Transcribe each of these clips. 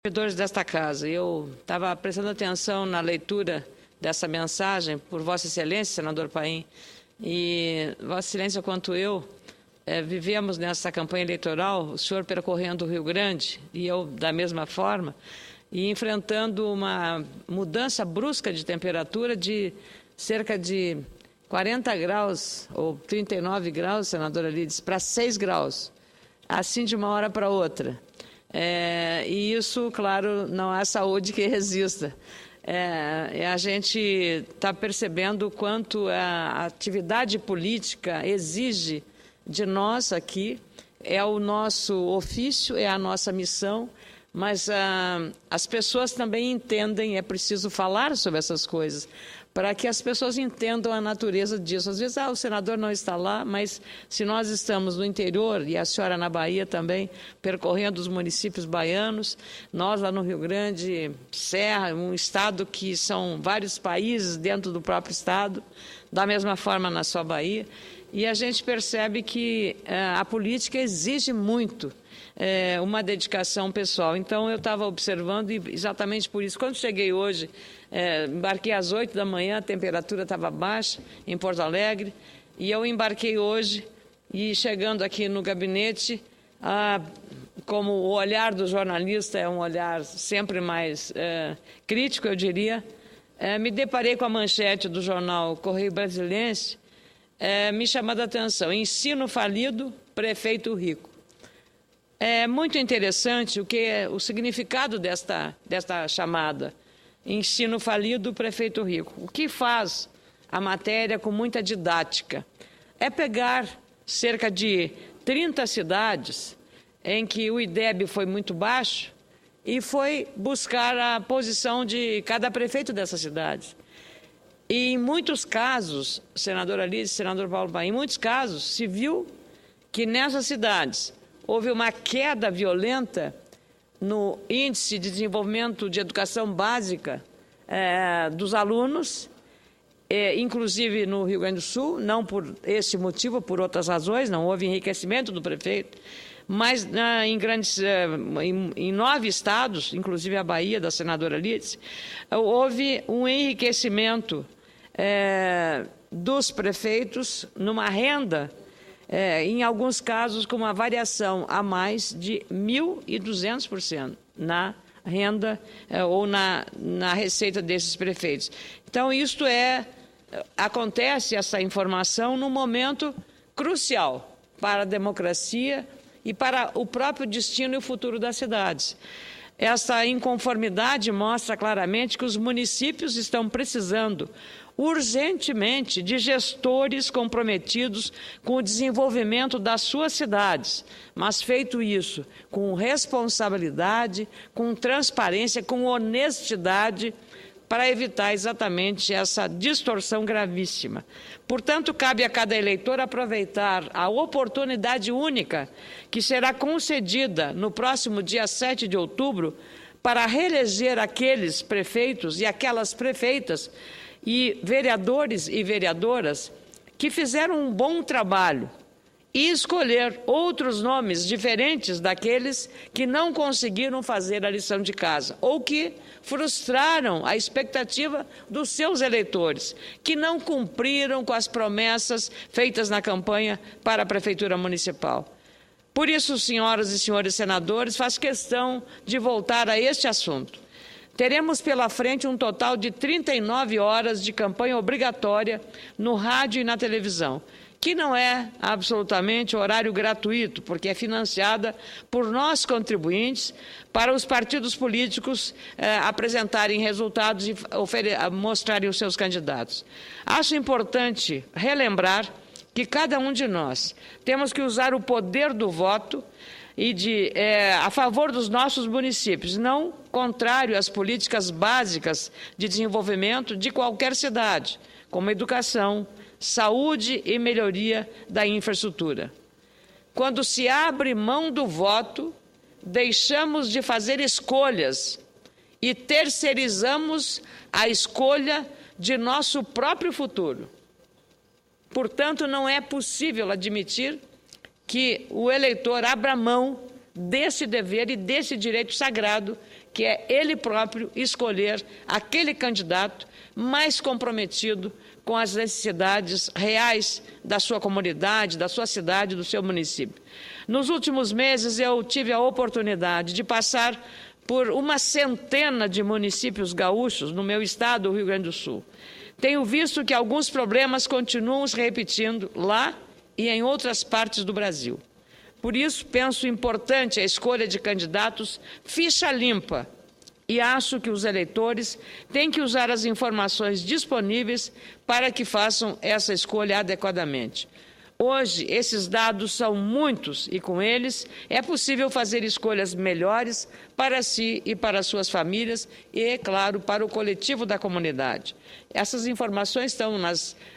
Servidores desta casa, eu estava prestando atenção na leitura dessa mensagem por Vossa Excelência, senador Paim, e Vossa Excelência quanto eu vivemos nessa campanha eleitoral, o senhor percorrendo o Rio Grande e eu da mesma forma, e enfrentando uma mudança brusca de temperatura de cerca de 40 graus ou 39 graus, senadora Lides, para 6 graus, assim de uma hora para outra. E isso, claro, não há saúde que resista. A gente está percebendo o quanto a atividade política exige de nós aqui, é o nosso ofício, é a nossa missão, mas as pessoas também entendem, é preciso falar sobre essas coisas, para que as pessoas entendam a natureza disso. Às vezes, o senador não está lá, mas se nós estamos no interior, e a senhora na Bahia também, percorrendo os municípios baianos, nós lá no Rio Grande, Serra, um estado que são vários países dentro do próprio estado, da mesma forma na sua Bahia, e a gente percebe que a política exige muito uma dedicação pessoal. Então, eu estava observando, e exatamente por isso, quando cheguei hoje, embarquei às 8 da manhã, a temperatura estava baixa em Porto Alegre, e eu embarquei hoje, e chegando aqui no gabinete, como o olhar do jornalista é um olhar sempre mais crítico, eu diria, me deparei com a manchete do jornal Correio Brasiliense, me chamando a atenção: ensino falido, prefeito rico. É muito interessante o significado desta chamada. Ensino falido, prefeito rico. O que faz a matéria com muita didática? É pegar cerca de 30 cidades em que o IDEB foi muito baixo e foi buscar a posição de cada prefeito dessas cidades. E em muitos casos, senadora Alice, senador Paulo Paim, em muitos casos se viu que nessas cidades houve uma queda violenta no índice de desenvolvimento de educação básica dos alunos, inclusive no Rio Grande do Sul, não por esse motivo, por outras razões, não houve enriquecimento do prefeito, mas em 9 estados, inclusive a Bahia, da senadora Lides, houve um enriquecimento dos prefeitos numa renda, em alguns casos, com uma variação a mais de 1.200% na renda ou na receita desses prefeitos. Então, acontece essa informação num momento crucial para a democracia e para o próprio destino e o futuro das cidades. Essa inconformidade mostra claramente que os municípios estão precisando urgentemente de gestores comprometidos com o desenvolvimento das suas cidades, mas feito isso com responsabilidade, com transparência, com honestidade, para evitar exatamente essa distorção gravíssima. Portanto, cabe a cada eleitor aproveitar a oportunidade única que será concedida no próximo dia 7 de outubro para reeleger aqueles prefeitos e aquelas prefeitas e vereadores e vereadoras que fizeram um bom trabalho e escolher outros nomes diferentes daqueles que não conseguiram fazer a lição de casa ou que frustraram a expectativa dos seus eleitores, que não cumpriram com as promessas feitas na campanha para a Prefeitura Municipal. Por isso, senhoras e senhores senadores, faço questão de voltar a este assunto. Teremos pela frente um total de 39 horas de campanha obrigatória no rádio e na televisão, que não é absolutamente horário gratuito, porque é financiada por nós contribuintes para os partidos políticos apresentarem resultados e mostrarem os seus candidatos. Acho importante relembrar que cada um de nós temos que usar o poder do voto e a favor dos nossos municípios, não contrário às políticas básicas de desenvolvimento de qualquer cidade, como educação, saúde e melhoria da infraestrutura. Quando se abre mão do voto, deixamos de fazer escolhas e terceirizamos a escolha de nosso próprio futuro. Portanto, não é possível admitir que o eleitor abra mão desse dever e desse direito sagrado que é ele próprio escolher aquele candidato mais comprometido com as necessidades reais da sua comunidade, da sua cidade, do seu município. Nos últimos meses, eu tive a oportunidade de passar por uma centena de municípios gaúchos no meu estado, o Rio Grande do Sul. Tenho visto que alguns problemas continuam se repetindo lá e em outras partes do Brasil. Por isso, penso importante a escolha de candidatos ficha limpa e acho que os eleitores têm que usar as informações disponíveis para que façam essa escolha adequadamente. Hoje, esses dados são muitos e, com eles, é possível fazer escolhas melhores para si e para suas famílias e, claro, para o coletivo da comunidade. Essas informações estão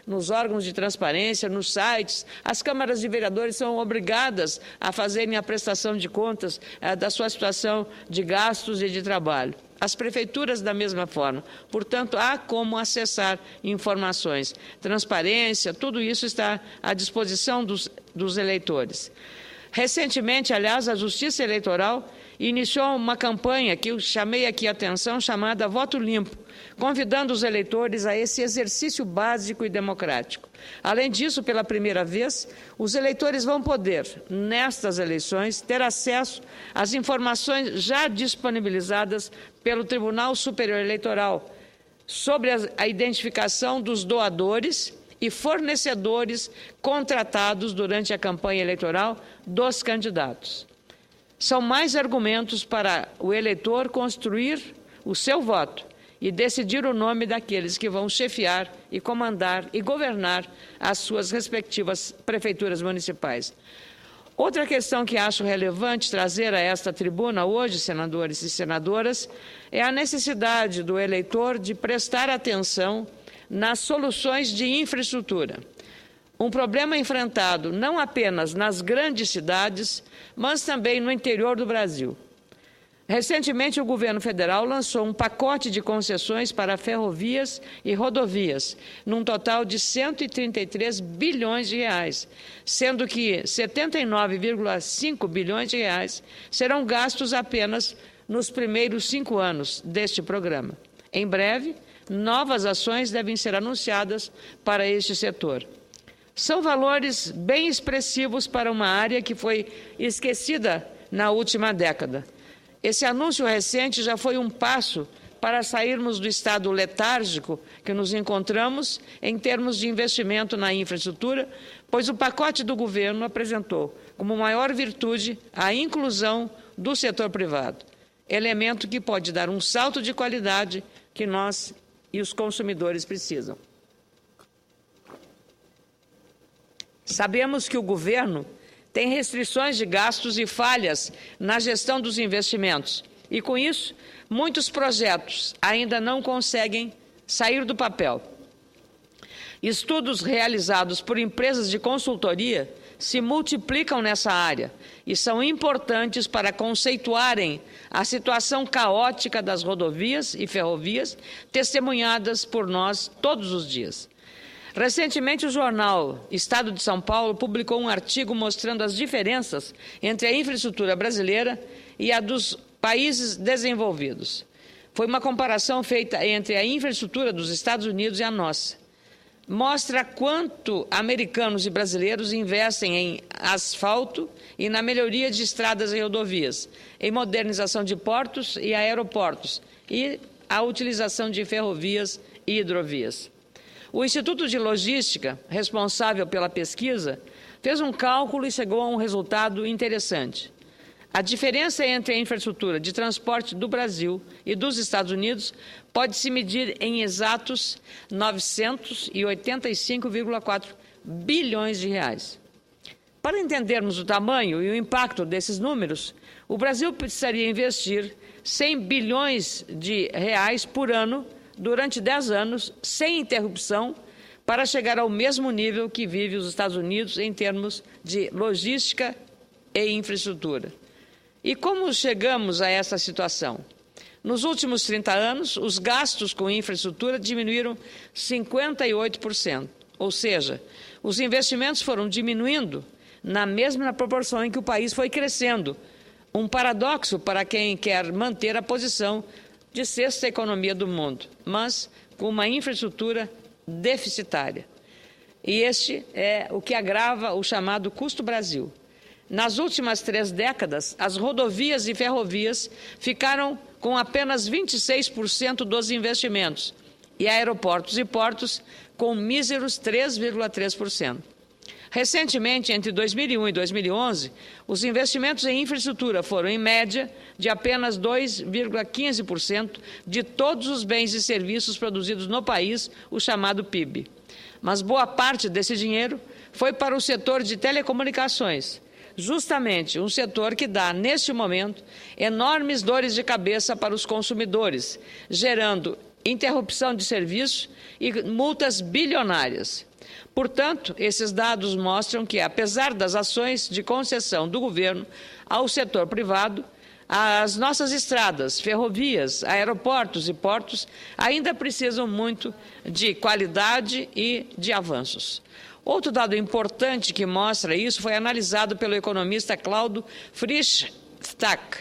nos órgãos de transparência, nos sites. As câmaras de vereadores são obrigadas a fazerem a prestação de contas da sua situação de gastos e de trabalho. As prefeituras da mesma forma. Portanto, há como acessar informações. Transparência, tudo isso está à disposição dos eleitores. Recentemente, aliás, a Justiça Eleitoral iniciou uma campanha que eu chamei aqui a atenção, chamada Voto Limpo, convidando os eleitores a esse exercício básico e democrático. Além disso, pela primeira vez, os eleitores vão poder, nestas eleições, ter acesso às informações já disponibilizadas pelo Tribunal Superior Eleitoral sobre a identificação dos doadores e fornecedores contratados durante a campanha eleitoral dos candidatos. São mais argumentos para o eleitor construir o seu voto e decidir o nome daqueles que vão chefiar e comandar e governar as suas respectivas prefeituras municipais. Outra questão que acho relevante trazer a esta tribuna hoje, senadores e senadoras, é a necessidade do eleitor de prestar atenção nas soluções de infraestrutura. Um problema enfrentado não apenas nas grandes cidades, mas também no interior do Brasil. Recentemente, o governo federal lançou um pacote de concessões para ferrovias e rodovias, num total de 133 bilhões de reais, sendo que 79,5 bilhões de reais serão gastos apenas nos primeiros 5 anos deste programa. Em breve, novas ações devem ser anunciadas para este setor. São valores bem expressivos para uma área que foi esquecida na última década. Esse anúncio recente já foi um passo para sairmos do estado letárgico que nos encontramos em termos de investimento na infraestrutura, pois o pacote do governo apresentou como maior virtude a inclusão do setor privado, elemento que pode dar um salto de qualidade que nós e os consumidores precisam. Sabemos que o governo tem restrições de gastos e falhas na gestão dos investimentos. E, com isso, muitos projetos ainda não conseguem sair do papel. Estudos realizados por empresas de consultoria se multiplicam nessa área e são importantes para conceituarem a situação caótica das rodovias e ferrovias testemunhadas por nós todos os dias. Recentemente, o jornal Estado de São Paulo publicou um artigo mostrando as diferenças entre a infraestrutura brasileira e a dos países desenvolvidos. Foi uma comparação feita entre a infraestrutura dos Estados Unidos e a nossa. Mostra quanto americanos e brasileiros investem em asfalto e na melhoria de estradas e rodovias, em modernização de portos e aeroportos e a utilização de ferrovias e hidrovias. O Instituto de Logística, responsável pela pesquisa, fez um cálculo e chegou a um resultado interessante. A diferença entre a infraestrutura de transporte do Brasil e dos Estados Unidos pode se medir em exatos 985,4 bilhões de reais. Para entendermos o tamanho e o impacto desses números, o Brasil precisaria investir 100 bilhões de reais por ano durante 10 anos, sem interrupção, para chegar ao mesmo nível que vive os Estados Unidos em termos de logística e infraestrutura. E como chegamos a essa situação? Nos últimos 30 anos, os gastos com infraestrutura diminuíram 58%, ou seja, os investimentos foram diminuindo na mesma proporção em que o país foi crescendo, Um paradoxo para quem quer manter a posição de sexta economia do mundo, mas com uma infraestrutura deficitária. E este é o que agrava o chamado custo Brasil. Nas últimas 3 décadas, as rodovias e ferrovias ficaram com apenas 26% dos investimentos e aeroportos e portos com míseros 3,3%. Recentemente, entre 2001 e 2011, os investimentos em infraestrutura foram, em média, de apenas 2,15% de todos os bens e serviços produzidos no país, o chamado PIB. Mas boa parte desse dinheiro foi para o setor de telecomunicações, justamente um setor que dá, neste momento, enormes dores de cabeça para os consumidores, gerando interrupção de serviço e multas bilionárias. Portanto, esses dados mostram que, apesar das ações de concessão do governo ao setor privado, as nossas estradas, ferrovias, aeroportos e portos ainda precisam muito de qualidade e de avanços. Outro dado importante que mostra isso foi analisado pelo economista Claudio Frischstack,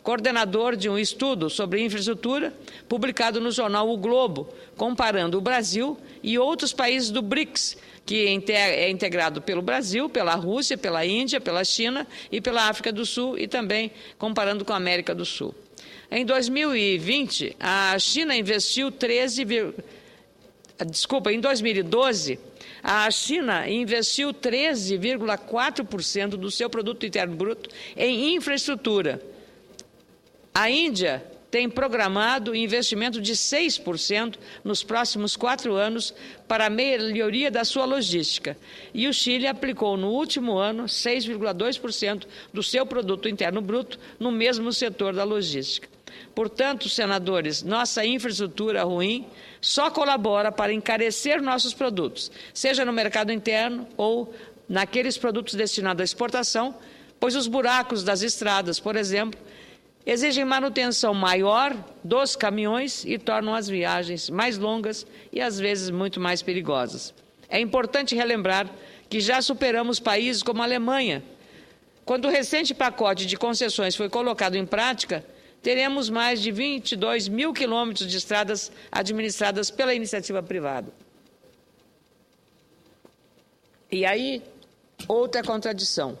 coordenador de um estudo sobre infraestrutura publicado no jornal O Globo, comparando o Brasil e outros países do BRICS, que é integrado pelo Brasil, pela Rússia, pela Índia, pela China e pela África do Sul, e também comparando com a América do Sul. Em 2020, a China investiu em 2012, a China investiu 13,4% do seu produto interno bruto em infraestrutura. A Índia tem programado investimento de 6% nos próximos 4 anos para a melhoria da sua logística. E o Chile aplicou no último ano 6,2% do seu produto interno bruto no mesmo setor da logística. Portanto, senadores, nossa infraestrutura ruim só colabora para encarecer nossos produtos, seja no mercado interno ou naqueles produtos destinados à exportação, pois os buracos das estradas, por exemplo, exigem manutenção maior dos caminhões e tornam as viagens mais longas e, às vezes, muito mais perigosas. É importante relembrar que já superamos países como a Alemanha. Quando o recente pacote de concessões foi colocado em prática, teremos mais de 22 mil quilômetros de estradas administradas pela iniciativa privada. E aí, outra contradição.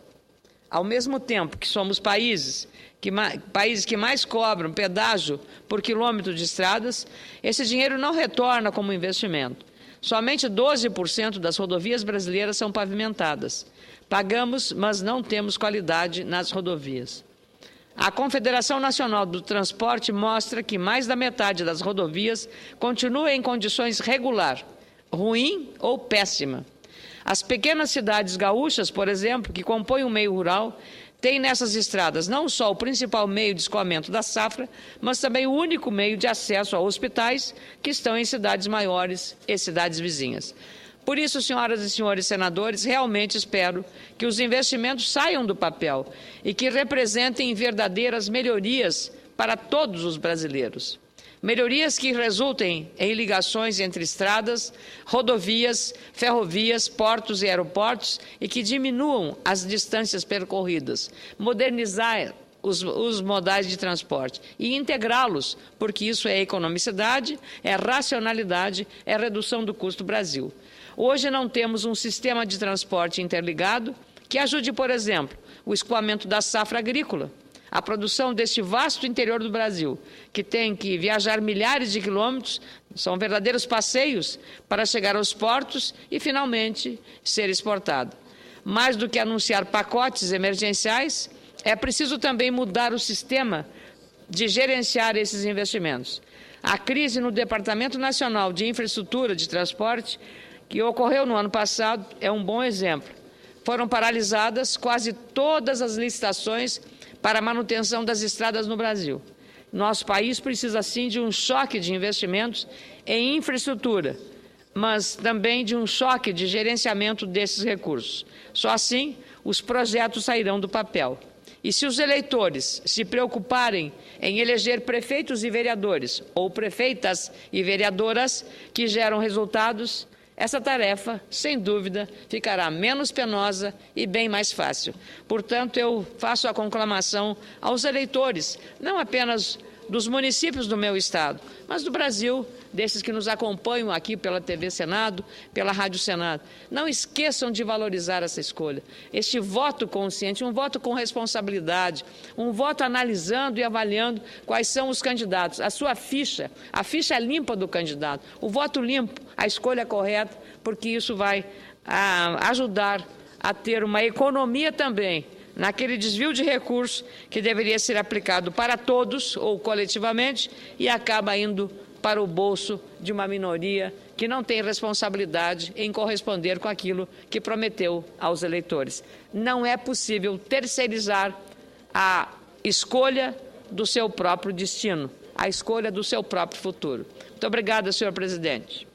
Ao mesmo tempo que somos países que mais cobram pedágio por quilômetro de estradas, esse dinheiro não retorna como investimento. Somente 12% das rodovias brasileiras são pavimentadas. Pagamos, mas não temos qualidade nas rodovias. A Confederação Nacional do Transporte mostra que mais da metade das rodovias continua em condições regular, ruim ou péssima. As pequenas cidades gaúchas, por exemplo, que compõem o meio rural, têm nessas estradas não só o principal meio de escoamento da safra, mas também o único meio de acesso a hospitais que estão em cidades maiores e cidades vizinhas. Por isso, senhoras e senhores senadores, realmente espero que os investimentos saiam do papel e que representem verdadeiras melhorias para todos os brasileiros. Melhorias que resultem em ligações entre estradas, rodovias, ferrovias, portos e aeroportos e que diminuam as distâncias percorridas, modernizar os modais de transporte e integrá-los, porque isso é economicidade, é racionalidade, é redução do custo Brasil. Hoje não temos um sistema de transporte interligado que ajude, por exemplo, o escoamento da safra agrícola, a produção deste vasto interior do Brasil, que tem que viajar milhares de quilômetros, são verdadeiros passeios para chegar aos portos e, finalmente, ser exportado. Mais do que anunciar pacotes emergenciais, é preciso também mudar o sistema de gerenciar esses investimentos. A crise no Departamento Nacional de Infraestrutura de Transporte, que ocorreu no ano passado, é um bom exemplo. Foram paralisadas quase todas as licitações para a manutenção das estradas no Brasil. Nosso país precisa, sim, de um choque de investimentos em infraestrutura, mas também de um choque de gerenciamento desses recursos. Só assim, os projetos sairão do papel. E se os eleitores se preocuparem em eleger prefeitos e vereadores, ou prefeitas e vereadoras que geram resultados, essa tarefa, sem dúvida, ficará menos penosa e bem mais fácil. Portanto, eu faço a conclamação aos eleitores, não apenas dos municípios do meu estado, mas do Brasil, desses que nos acompanham aqui pela TV Senado, pela Rádio Senado. Não esqueçam de valorizar essa escolha. Este voto consciente, um voto com responsabilidade, um voto analisando e avaliando quais são os candidatos. A sua ficha, a ficha limpa do candidato, o voto limpo, a escolha correta, porque isso vai ajudar a ter uma economia também, naquele desvio de recursos que deveria ser aplicado para todos ou coletivamente e acaba indo para o bolso de uma minoria que não tem responsabilidade em corresponder com aquilo que prometeu aos eleitores. Não é possível terceirizar a escolha do seu próprio destino, a escolha do seu próprio futuro. Muito obrigada, senhor presidente.